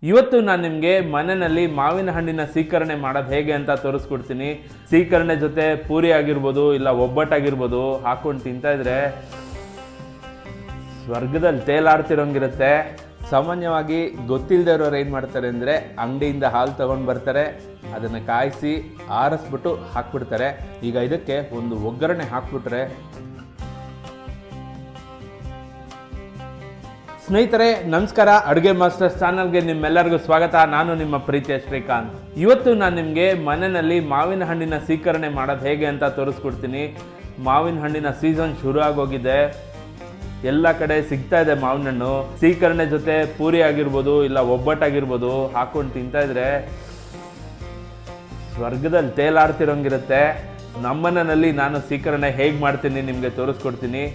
ಇವತ್ತು ನಾನು ನಿಮಗೆ ಮನೆಯಲ್ಲಿ ಮಾವಿನ ಹಣ್ಣಿನ ಸೀಕರಣೆ ಮಾಡೋದು ಹೇಗೆ ಅಂತ ತೋರಿಸ್ಕೊಡ್ತೀನಿ. ಸೀಕರಣೆ ಜೊತೆ ಪೂರಿ ಆಗಿರ್ಬೋದು, ಇಲ್ಲ ಒಬ್ಬಟ್ಟಾಗಿರ್ಬೋದು, ಹಾಕೊಂಡು ತಿಂತಾ ಇದ್ರೆ ಸ್ವರ್ಗದಲ್ಲಿ ತೇಲಾಡ್ತಿರೋಂಗಿರುತ್ತೆ. ಸಾಮಾನ್ಯವಾಗಿ ಗೊತ್ತಿಲ್ಲದೆ ಇರೋರು ಏನು ಮಾಡ್ತಾರೆ ಅಂದರೆ ಅಂಗಡಿಯಿಂದ ಹಾಲು ತೊಗೊಂಡು ಬರ್ತಾರೆ, ಅದನ್ನು ಕಾಯಿಸಿ ಆರಿಸ್ಬಿಟ್ಟು ಹಾಕ್ಬಿಡ್ತಾರೆ. ಈಗ ಇದಕ್ಕೆ ಒಂದು ಒಗ್ಗರಣೆ ಹಾಕ್ಬಿಟ್ರೆ, ಸ್ನೇಹಿತರೆ ನಮಸ್ಕಾರ, ಅಡುಗೆ ಮಾಸ್ಟರ್ಸ್ ಚಾನಲ್ಗೆ ನಿಮ್ಮೆಲ್ಲರಿಗೂ ಸ್ವಾಗತ. ನಾನು ನಿಮ್ಮ ಪ್ರೀತಿಯ ಶ್ರೀಕಾಂತ್. ಇವತ್ತು ನಾನು ನಿಮಗೆ ಮನೆಯಲ್ಲಿ ಮಾವಿನ ಹಣ್ಣಿನ ಸೀಕರಣೆ ಮಾಡೋದು ಹೇಗೆ ಅಂತ ತೋರಿಸ್ಕೊಡ್ತೀನಿ. ಮಾವಿನ ಹಣ್ಣಿನ ಸೀಸನ್ ಶುರು ಆಗೋಗಿದೆ, ಎಲ್ಲ ಕಡೆ ಸಿಗ್ತಾ ಇದೆ ಮಾವಿನ ಹಣ್ಣು. ಸೀಕರಣೆ ಜೊತೆ ಪೂರಿ ಆಗಿರ್ಬೋದು, ಇಲ್ಲ ಒಬ್ಬಟ್ಟಾಗಿರ್ಬೋದು, ಹಾಕೊಂಡು ತಿಂತಾ ಇದ್ರೆ ಸ್ವರ್ಗದಲ್ಲಿ ತೇಲಾಡ್ತಿರೋಂಗಿರುತ್ತೆ. ನಮ್ಮನೆಯಲ್ಲಿ ನಾನು ಸೀಕರಣೆ ಹೇಗೆ ಮಾಡ್ತೀನಿ ನಿಮಗೆ ತೋರಿಸ್ಕೊಡ್ತೀನಿ.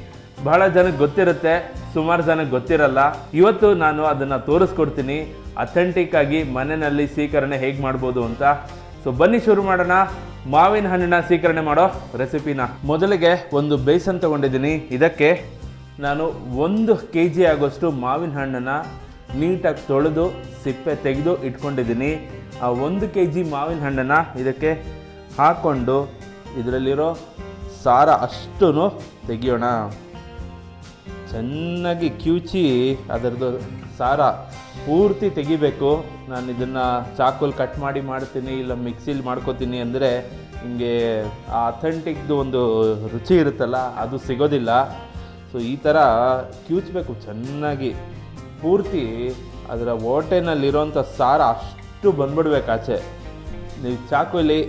ಬಹಳ ಜನಕ್ಕೆ ಗೊತ್ತಿರುತ್ತೆ, ಸುಮಾರು ಜನಕ್ಕೆ ಗೊತ್ತಿರಲ್ಲ. ಇವತ್ತು ನಾನು ಅದನ್ನು ತೋರಿಸ್ಕೊಡ್ತೀನಿ ಅಥೆಂಟಿಕ್ ಆಗಿ ಮನೆಯಲ್ಲಿ ಸೀಕರಣೆ ಹೇಗೆ ಮಾಡ್ಬೋದು ಅಂತ. ಸೊ ಬನ್ನಿ ಶುರು ಮಾಡೋಣ ಮಾವಿನ ಹಣ್ಣಿನ ಸೀಕರಣೆ ಮಾಡೋ ರೆಸಿಪಿನ. ಮೊದಲಿಗೆ ಒಂದು ಬೇಸನ್ ತೊಗೊಂಡಿದ್ದೀನಿ. ಇದಕ್ಕೆ ನಾನು 1 kg ಆಗೋಷ್ಟು ಮಾವಿನ ಹಣ್ಣನ್ನು ನೀಟಾಗಿ ತೊಳೆದು ಸಿಪ್ಪೆ ತೆಗೆದು ಇಟ್ಕೊಂಡಿದ್ದೀನಿ. ಆ 1 kg ಮಾವಿನ ಹಣ್ಣನ್ನು ಇದಕ್ಕೆ ಹಾಕ್ಕೊಂಡು ಇದರಲ್ಲಿರೋ ಸಾರ ಅಷ್ಟೂ ತೆಗಿಯೋಣ. ಚೆನ್ನಾಗಿ ಕಿವುಚಿ ಅದರದ್ದು ಸಾರ ಪೂರ್ತಿ ತೆಗಿಬೇಕು. ನಾನು ಇದನ್ನು ಚಾಕುಲ್ ಕಟ್ ಮಾಡಿ ಮಾಡ್ತೀನಿ, ಇಲ್ಲ ಮಿಕ್ಸಿಲಿ ಮಾಡ್ಕೋತೀನಿ ಅಂದರೆ ಹಿಂಗೆ ಆ ಅಥೆಂಟಿಕ್ದು ಒಂದು ರುಚಿ ಇರುತ್ತಲ್ಲ, ಅದು ಸಿಗೋದಿಲ್ಲ. ಸೊ ಈ ಥರ ಕಿವುಚಬೇಕು ಚೆನ್ನಾಗಿ, ಪೂರ್ತಿ ಅದರ ಓಟೆನಲ್ಲಿರೋಂಥ ಸಾರ ಅಷ್ಟು ಬಂದ್ಬಿಡ್ಬೇಕು ಆಚೆ. ನೀವು ಚಾಕುಲಿ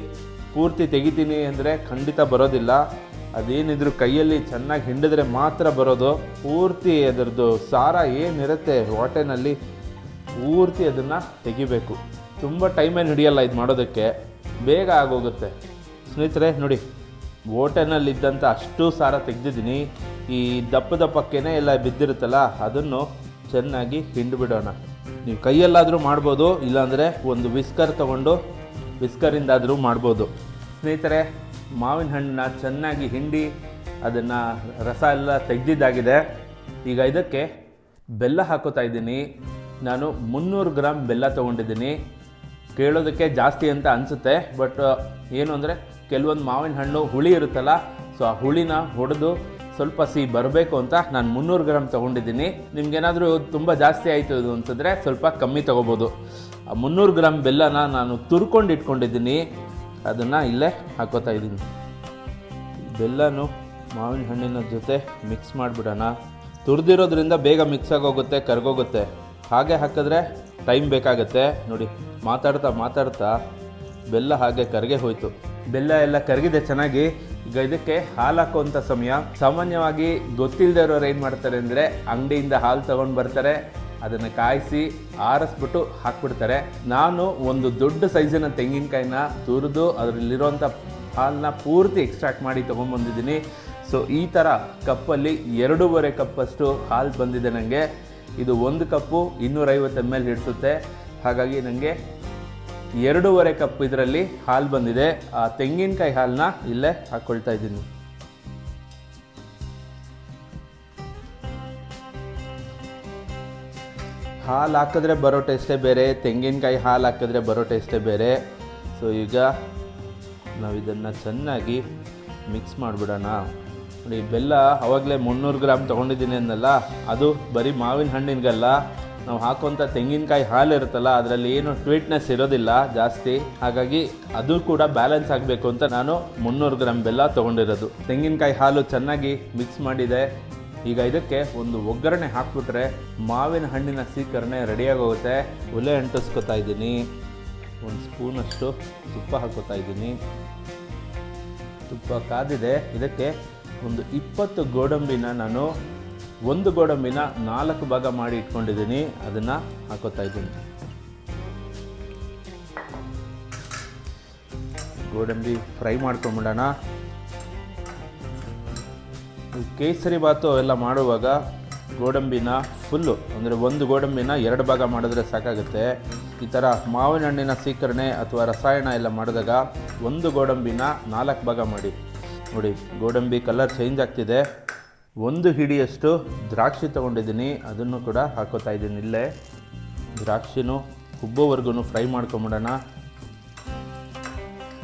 ಪೂರ್ತಿ ತೆಗಿತೀನಿ ಅಂದರೆ ಖಂಡಿತ ಬರೋದಿಲ್ಲ. ಅದೇನಿದ್ರು ಕೈಯಲ್ಲಿ ಚೆನ್ನಾಗಿ ಹಿಂಡಿದ್ರೆ ಮಾತ್ರ ಬರೋದು. ಪೂರ್ತಿ ಅದರದ್ದು ಸಾರ ಏನಿರುತ್ತೆ ಹೊಟ್ಟೆನಲ್ಲಿ ಪೂರ್ತಿ ಅದನ್ನು ತೆಗಿಬೇಕು. ತುಂಬ ಟೈಮೇನು ಹಿಡಿಯಲ್ಲ ಇದು ಮಾಡೋದಕ್ಕೆ, ಬೇಗ ಆಗೋಗುತ್ತೆ. ಸ್ನೇಹಿತರೆ ನೋಡಿ, ಹೊಟ್ಟೆನಲ್ಲಿದ್ದಂಥ ಅಷ್ಟು ಸಾರ ತೆಗೆದಿದ್ದೀನಿ. ಈ ದಪ್ಪಕ್ಕೇನೆ ಎಲ್ಲ ಬಿದ್ದಿರುತ್ತಲ್ಲ, ಅದನ್ನು ಚೆನ್ನಾಗಿ ಹಿಂಡಿಬಿಡೋಣ. ನೀವು ಕೈಯಲ್ಲಾದರೂ ಮಾಡ್ಬೋದು, ಇಲ್ಲಾಂದರೆ ಒಂದು ವಿಸ್ಕರ್ ತೊಗೊಂಡು ವಿಸ್ಕರಿಂದಾದರೂ ಮಾಡ್ಬೋದು. ಸ್ನೇಹಿತರೆ, ಮಾವಿನ ಹಣ್ಣನ್ನ ಚೆನ್ನಾಗಿ ಹಿಂಡಿ ಅದನ್ನು ರಸ ಎಲ್ಲ ತೆಗೆದಿದ್ದಾಗಿದೆ. ಈಗ ಇದಕ್ಕೆ ಬೆಲ್ಲ ಹಾಕೋತಾ ಇದ್ದೀನಿ. ನಾನು 300 ಗ್ರಾಮ್ ಬೆಲ್ಲ ತೊಗೊಂಡಿದ್ದೀನಿ. ಕೇಳೋದಕ್ಕೆ ಜಾಸ್ತಿ ಅಂತ ಅನಿಸುತ್ತೆ, ಬಟ್ ಏನು ಅಂದರೆ ಕೆಲವೊಂದು ಮಾವಿನ ಹಣ್ಣು ಹುಳಿ ಇರುತ್ತಲ್ಲ, ಸೊ ಆ ಹುಳಿನ ಹೊಡೆದು ಸ್ವಲ್ಪ ಸಿಹಿ ಬರಬೇಕು ಅಂತ ನಾನು 300 ಗ್ರಾಮ್ ತೊಗೊಂಡಿದ್ದೀನಿ. ನಿಮ್ಗೇನಾದರೂ ತುಂಬ ಜಾಸ್ತಿ ಆಯಿತು ಇದು ಅಂತಂದರೆ ಸ್ವಲ್ಪ ಕಮ್ಮಿ ತೊಗೋಬೋದು. ಆ 300 ಗ್ರಾಮ್ ಬೆಲ್ಲನ ನಾನು ತುರ್ಕೊಂಡು ಇಟ್ಕೊಂಡಿದ್ದೀನಿ, ಅದನ್ನು ಇಲ್ಲೇ ಹಾಕೋತಾ ಇದ್ದೀನಿ. ಬೆಲ್ಲನೂ ಮಾವಿನ ಹಣ್ಣಿನ ಜೊತೆ ಮಿಕ್ಸ್ ಮಾಡಿಬಿಡೋಣ. ತುರಿದಿರೋದ್ರಿಂದ ಬೇಗ ಮಿಕ್ಸ್ ಆಗೋಗುತ್ತೆ, ಕರಗೋಗುತ್ತೆ. ಹಾಗೆ ಹಾಕಿದ್ರೆ ಟೈಮ್ ಬೇಕಾಗುತ್ತೆ. ನೋಡಿ, ಮಾತಾಡ್ತಾ ಬೆಲ್ಲ ಹಾಗೆ ಕರಗೆ ಹೋಯಿತು. ಬೆಲ್ಲ ಎಲ್ಲ ಕರಗಿದೆ ಚೆನ್ನಾಗಿ. ಈಗ ಇದಕ್ಕೆ ಹಾಲು ಹಾಕೋವಂಥ ಸಮಯ. ಸಾಮಾನ್ಯವಾಗಿ ಗೊತ್ತಿಲ್ಲದೆ ಇರೋರು ಏನು ಮಾಡ್ತಾರೆ ಅಂದರೆ ಅಂಗಡಿಯಿಂದ ಹಾಲು ತೊಗೊಂಡು ಬರ್ತಾರೆ, ಅದನ್ನು ಕಾಯಿಸಿ ಆರಿಸ್ಬಿಟ್ಟು ಹಾಕ್ಬಿಡ್ತಾರೆ. ನಾನು ಒಂದು ದೊಡ್ಡ ಸೈಜಿನ ತೆಂಗಿನಕಾಯಿನ ತುರಿದು ಅದರಲ್ಲಿರೋಂಥ ಹಾಲನ್ನ ಪೂರ್ತಿ ಎಕ್ಸ್ಟ್ರಾಕ್ಟ್ ಮಾಡಿ ತೊಗೊಂಬಂದಿದ್ದೀನಿ. ಸೊ ಈ ಥರ ಕಪ್ಪಲ್ಲಿ 2.5 ಕಪ್ಪಷ್ಟು ಹಾಲು ಬಂದಿದೆ ನನಗೆ. ಇದು 1 ಕಪ್ಪು 250 ml ಹಿಡಿಸುತ್ತೆ. ಹಾಗಾಗಿ ನನಗೆ 2.5 ಕಪ್ ಇದರಲ್ಲಿ ಹಾಲು ಬಂದಿದೆ. ಆ ತೆಂಗಿನಕಾಯಿ ಹಾಲನ್ನ ಇಲ್ಲೇ ಹಾಕ್ಕೊಳ್ತಾ ಇದ್ದೀನಿ. ಹಾಲು ಹಾಕಿದ್ರೆ ಬರೋ ಟೇಸ್ಟೇ ಬೇರೆ, ತೆಂಗಿನಕಾಯಿ ಹಾಲು ಹಾಕಿದ್ರೆ ಬರೋ ಟೇಸ್ಟೇ ಬೇರೆ. ಸೊ ಈಗ ನಾವು ಇದನ್ನು ಚೆನ್ನಾಗಿ ಮಿಕ್ಸ್ ಮಾಡಿಬಿಡೋಣ. ನೋಡಿ, ಬೆಲ್ಲ ಆವಾಗಲೇ 300 ಗ್ರಾಮ್ ತೊಗೊಂಡಿದ್ದೀನಿ ಅಂದಲ್ಲ, ಅದು ಬರೀ ಮಾವಿನ ಹಣ್ಣಿನಗಲ್ಲ, ನಾವು ಹಾಕುವಂಥ ತೆಂಗಿನಕಾಯಿ ಹಾಲು ಇರುತ್ತಲ್ಲ, ಅದರಲ್ಲಿ ಏನು ಸ್ವೀಟ್ನೆಸ್ ಇರೋದಿಲ್ಲ ಜಾಸ್ತಿ. ಹಾಗಾಗಿ ಅದು ಕೂಡ ಬ್ಯಾಲೆನ್ಸ್ ಆಗಬೇಕು ಅಂತ ನಾನು 300 ಗ್ರಾಮ್ ಬೆಲ್ಲ ತೊಗೊಂಡಿರೋದು. ತೆಂಗಿನಕಾಯಿ ಹಾಲು ಚೆನ್ನಾಗಿ ಮಿಕ್ಸ್ ಮಾಡಿದೆ. ಈಗ ಇದಕ್ಕೆ ಒಂದು ಒಗ್ಗರಣೆ ಹಾಕ್ಬಿಟ್ರೆ ಮಾವಿನ ಹಣ್ಣಿನ ಸೀಕರಣೆ ರೆಡಿಯಾಗೋಗುತ್ತೆ. ಒಲೆ ಅಂಟಿಸ್ಕೊತಾ ಇದ್ದೀನಿ. 1 ಸ್ಪೂನಷ್ಟು ತುಪ್ಪ ಹಾಕೋತಾ ಇದ್ದೀನಿ. ತುಪ್ಪ ಕಾದಿದೆ. ಇದಕ್ಕೆ ಒಂದು 20 ಗೋಡಂಬಿನ ನಾನು 1 ಗೋಡಂಬಿನ 4 ಭಾಗ ಮಾಡಿ ಇಟ್ಕೊಂಡಿದ್ದೀನಿ, ಅದನ್ನು ಹಾಕೋತಾ ಇದ್ದೀನಿ. ಗೋಡಂಬಿ ಫ್ರೈ ಮಾಡ್ಕೊಂಬಿಡೋಣ. ಕೇಸರಿ ಬಾತು ಎಲ್ಲ ಮಾಡುವಾಗ ಗೋಡಂಬಿನ ಫುಲ್ಲು ಅಂದರೆ 1 ಗೋಡಂಬಿನ 2 ಭಾಗ ಮಾಡಿದ್ರೆ ಸಾಕಾಗುತ್ತೆ. ಈ ಥರ ಮಾವಿನ ಹಣ್ಣಿನ ಸೀಕರಣೆ ಅಥವಾ ರಸಾಯನ ಎಲ್ಲ ಮಾಡಿದಾಗ 1 ಗೋಡಂಬಿನ 4 ಭಾಗ ಮಾಡಿ. ನೋಡಿ, ಗೋಡಂಬಿ ಕಲರ್ ಚೇಂಜ್ ಆಗ್ತಿದೆ. 1 ಹಿಡಿಯಷ್ಟು ದ್ರಾಕ್ಷಿ ತೊಗೊಂಡಿದ್ದೀನಿ, ಅದನ್ನು ಕೂಡ ಹಾಕೋತಾ ಇದ್ದೀನಿ ಇಲ್ಲೇ. ದ್ರಾಕ್ಷಿನೂ ಉಬ್ಬೋವರೆಗೂ ಫ್ರೈ ಮಾಡ್ಕೊಂಬಿಡೋಣ.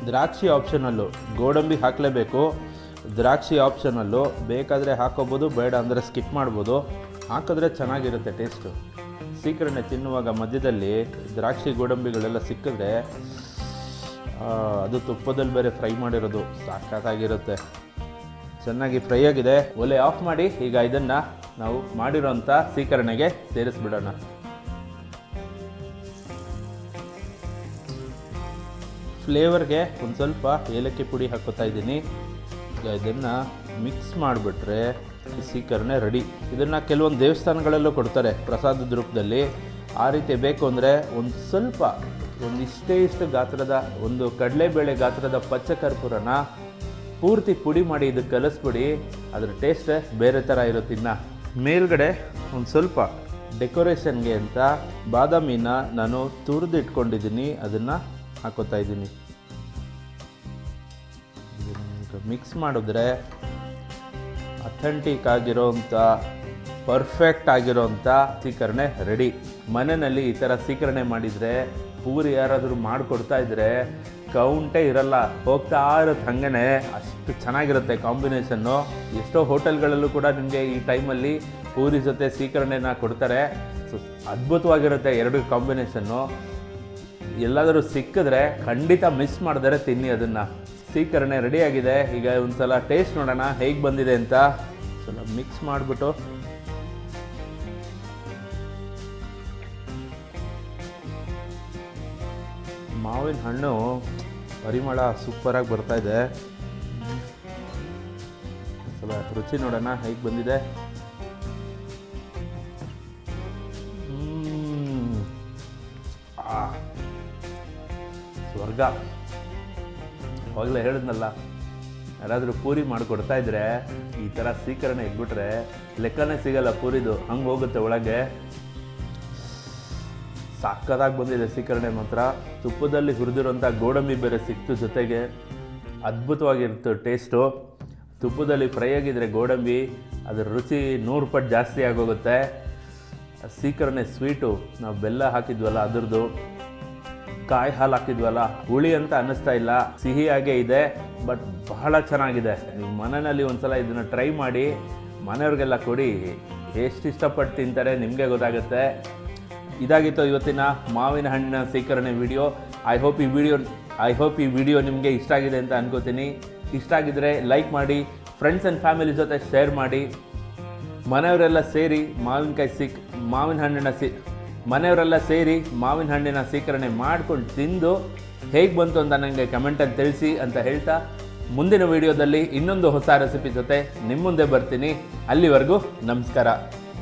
ದ್ರಾಕ್ಷಿ ಆಪ್ಷನಲ್ಲು, ಗೋಡಂಬಿ ಹಾಕಲೇಬೇಕು. ದ್ರಾಕ್ಷಿ ಆಪ್ಷನಲ್ಲು, ಬೇಕಾದರೆ ಹಾಕೋಬೋದು, ಬೇಡ ಅಂದರೆ ಸ್ಕಿಪ್ ಮಾಡ್ಬೋದು. ಹಾಕಿದ್ರೆ ಚೆನ್ನಾಗಿರುತ್ತೆ ಟೇಸ್ಟು. ಸೀಕರಣೆ ತಿನ್ನುವಾಗ ಮಧ್ಯದಲ್ಲಿ ದ್ರಾಕ್ಷಿ ಗೋಡಂಬಿಗಳೆಲ್ಲ ಸಿಕ್ಕಿದ್ರೆ ಅದು ತುಪ್ಪದಲ್ಲಿ ಬೇರೆ ಫ್ರೈ ಮಾಡಿರೋದು ಸಾಕಾಗಿರುತ್ತೆ. ಚೆನ್ನಾಗಿ ಫ್ರೈ ಆಗಿದೆ. ಒಲೆ ಆಫ್ ಮಾಡಿ ಈಗ ಇದನ್ನು ನಾವು ಮಾಡಿರೋಂಥ ಸೀಕರಣೆಗೆ ಸೇರಿಸ್ಬಿಡೋಣ. ಫ್ಲೇವರ್ಗೆ ಒಂದು ಸ್ವಲ್ಪ ಏಲಕ್ಕಿ ಪುಡಿ ಹಾಕೋತಾ ಇದ್ದೀನಿ. ಈಗ ಇದನ್ನು ಮಿಕ್ಸ್ ಮಾಡಿಬಿಟ್ರೆ ಸೀಕರಣೆ ರೆಡಿ. ಇದನ್ನು ಕೆಲವೊಂದು ದೇವಸ್ಥಾನಗಳಲ್ಲೂ ಕೊಡ್ತಾರೆ ಪ್ರಸಾದದ ರೂಪದಲ್ಲಿ. ಆ ರೀತಿ ಬೇಕು ಅಂದರೆ ಒಂದು ಸ್ವಲ್ಪ ಇಷ್ಟು ಗಾತ್ರದ ಒಂದು ಕಡಲೆಬೇಳೆ ಗಾತ್ರದ ಪಚ್ಚ ಕರ್ಪೂರನ ಪೂರ್ತಿ ಪುಡಿ ಮಾಡಿ ಇದಕ್ಕೆ ಕಲಿಸ್ಬಿಡಿ. ಅದರ ಟೇಸ್ಟ್ ಬೇರೆ ಥರ ಇರುತ್ತೆ. ಇನ್ನು ಮೇಲ್ಗಡೆ ಒಂದು ಸ್ವಲ್ಪ ಡೆಕೋರೇಷನ್ಗೆ ಅಂತ ಬಾದಾಮಿನ ನಾನು ತುರಿದು ಇಟ್ಕೊಂಡಿದ್ದೀನಿ, ಅದನ್ನು ಹಾಕೋತಾ ಇದ್ದೀನಿ. ಮಿಕ್ಸ್ ಮಾಡಿದ್ರೆ ಅಥೆಂಟಿಕ್ ಆಗಿರೋಂಥ ಪರ್ಫೆಕ್ಟ್ ಆಗಿರೋಂಥ ಸೀಕರಣೆ ರೆಡಿ. ಮನೆಯಲ್ಲಿ ಈ ಥರ ಸೀಕರಣೆ ಮಾಡಿದರೆ, ಪೂರಿ ಯಾರಾದರೂ ಮಾಡಿಕೊಡ್ತಾ ಇದ್ದರೆ ಕೌಂಟೇ ಇರಲ್ಲ, ಹೋಗ್ತಾ ಇರುತ್ತೆ ಹಾಗೇ. ಅಷ್ಟು ಚೆನ್ನಾಗಿರುತ್ತೆ ಕಾಂಬಿನೇಷನ್ನು. ಎಷ್ಟೋ ಹೋಟೆಲ್ಗಳಲ್ಲೂ ಕೂಡ ನಿಮಗೆ ಈ ಟೈಮಲ್ಲಿ ಪೂರಿ ಜೊತೆ ಸೀಕರಣೆನ ಕೊಡ್ತಾರೆ. ಸೊ ಅದ್ಭುತವಾಗಿರುತ್ತೆ ಎರಡು ಕಾಂಬಿನೇಷನ್ನು. ಎಲ್ಲಾದರೂ ಸಿಕ್ಕಿದ್ರೆ ಖಂಡಿತ ಮಿಸ್ ಮಾಡಿದರೆ ತಿನ್ನಿ ಅದನ್ನು. ಸೀಕರಣೆ ರೆಡಿಯಾಗಿದೆ. ಈಗ ಒಂದು ಸಲ ಟೇಸ್ಟ್ ನೋಡೋಣ ಹೇಗೆ ಬಂದಿದೆ ಅಂತ. ಸ್ವಲ್ಪ ಮಿಕ್ಸ್ ಮಾಡಿಬಿಟ್ಟು ಮಾವಿನ ಹಣ್ಣು ಪರಿಮಳ ಸೂಪರಾಗಿ ಬರ್ತಾಯಿದೆ. ಸ್ವಲ್ಪ ರುಚಿ ನೋಡೋಣ ಹೇಗೆ ಬಂದಿದೆ. ಸ್ವರ್ಗ. ಅವಾಗಲೇ ಹೇಳಿದ್ನಲ್ಲ, ಯಾರಾದರೂ ಪೂರಿ ಮಾಡಿಕೊಡ್ತಾ ಇದ್ರೆ ಈ ಥರ ಸೀಕರಣೆ ಇಟ್ಬಿಟ್ರೆ ಲೆಕ್ಕನೇ ಸಿಗಲ್ಲ ಪೂರಿದು, ಹಂಗೆ ಹೋಗುತ್ತೆ ಒಳಗೆ. ಸಾಕದಾಗಿ ಬಂದಿದೆ ಸೀಕರಣೆ ಮಾತ್ರ. ತುಪ್ಪದಲ್ಲಿ ಹುರಿದಿರೋಂಥ ಗೋಡಂಬಿ ಬೇರೆ ಸಿಕ್ತು ಜೊತೆಗೆ. ಅದ್ಭುತವಾಗಿರುತ್ತೆ ಟೇಸ್ಟು. ತುಪ್ಪದಲ್ಲಿ ಫ್ರೈ ಆಗಿದ್ರೆ ಗೋಡಂಬಿ ಅದರ ರುಚಿ 100 ಪಟ್ಟು ಜಾಸ್ತಿ ಆಗೋಗುತ್ತೆ. ಸೀಕರಣೆ ಸ್ವೀಟು, ನಾವು ಬೆಲ್ಲ ಹಾಕಿದ್ವಲ್ಲ ಅದರದ್ದು, ಕಾಯಿ ಹಾಲು ಹಾಕಿದ್ವಲ್ಲ, ಹುಳಿ ಅಂತ ಅನ್ನಿಸ್ತಾ ಇಲ್ಲ, ಸಿಹಿಯಾಗೇ ಇದೆ. ಬಟ್ ಬಹಳ ಚೆನ್ನಾಗಿದೆ. ನೀವು ಮನೆಯಲ್ಲಿ ಒಂದ್ಸಲ ಇದನ್ನು ಟ್ರೈ ಮಾಡಿ, ಮನೆಯವ್ರಿಗೆಲ್ಲ ಕೊಡಿ. ಎಷ್ಟು ಇಷ್ಟಪಟ್ಟು ತಿಂತಾರೆ ನಿಮಗೆ ಗೊತ್ತಾಗುತ್ತೆ. ಇದಾಗಿತ್ತು ಇವತ್ತಿನ ಮಾವಿನ ಹಣ್ಣಿನ ಸೀಕರಣೆ ವಿಡಿಯೋ. ಐ ಹೋಪ್ ಈ ವಿಡಿಯೋ ನಿಮಗೆ ಇಷ್ಟ ಆಗಿದೆ ಅಂತ ಅನ್ಕೋತೀನಿ. ಇಷ್ಟ ಆಗಿದ್ರೆ ಲೈಕ್ ಮಾಡಿ, ಫ್ರೆಂಡ್ಸ್ ಆ್ಯಂಡ್ ಫ್ಯಾಮಿಲಿ ಜೊತೆ ಶೇರ್ ಮಾಡಿ. ಮನೆಯವರೆಲ್ಲ ಸೇರಿ ಮಾವಿನ ಹಣ್ಣಿನ ಸೀಕರಣೆ ಮಾಡ್ಕೊಂಡು ತಿಂದು ಹೇಗೆ ಬಂತು ಅಂತ ನನಗೆ ಕಮೆಂಟಲ್ಲಿ ತಿಳಿಸಿ ಅಂತ ಹೇಳ್ತಾ, ಮುಂದಿನ ವಿಡಿಯೋದಲ್ಲಿ ಇನ್ನೊಂದು ಹೊಸ ರೆಸಿಪಿ ಜೊತೆ ನಿಮ್ಮ ಮುಂದೆ ಬರ್ತೀನಿ. ಅಲ್ಲಿವರೆಗೂ ನಮಸ್ಕಾರ.